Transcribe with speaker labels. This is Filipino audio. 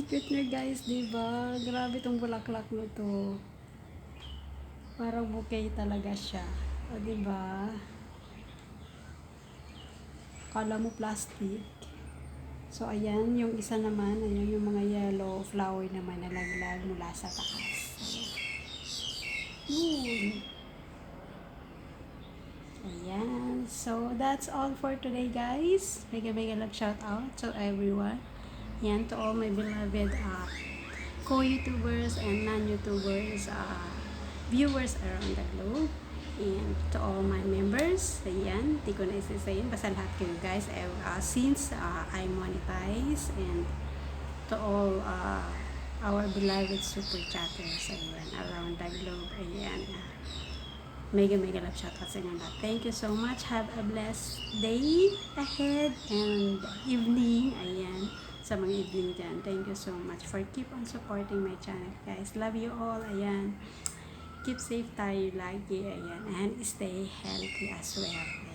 Speaker 1: Cute niya guys, diba? Grabe tong bulaklak na to. Parang bouquet talaga siya. O diba? Kala mo plastic. So ayan, yung isa naman, ayan yung mga yellow flower naman na laglag mula sa taas. Yun. Ayan. So that's all for today guys. Mega love shout out to everyone. Yan, to all my beloved co-YouTubers and non-YouTubers viewers around the globe. And to all my members, ayan, di ko na isasayin, basta lahat kayo guys, since I monetize, and to all our beloved super chatters, ayan, around the globe, ayan, mega love shout out sa inyo lahat. Thank you so much. Have a blessed day ahead and evening, ayan, sa mga evening dyan. Thank you so much for keep on supporting my channel guys. Love you all, ayan. Keep safe tayo lagi, ayan, and stay healthy as well.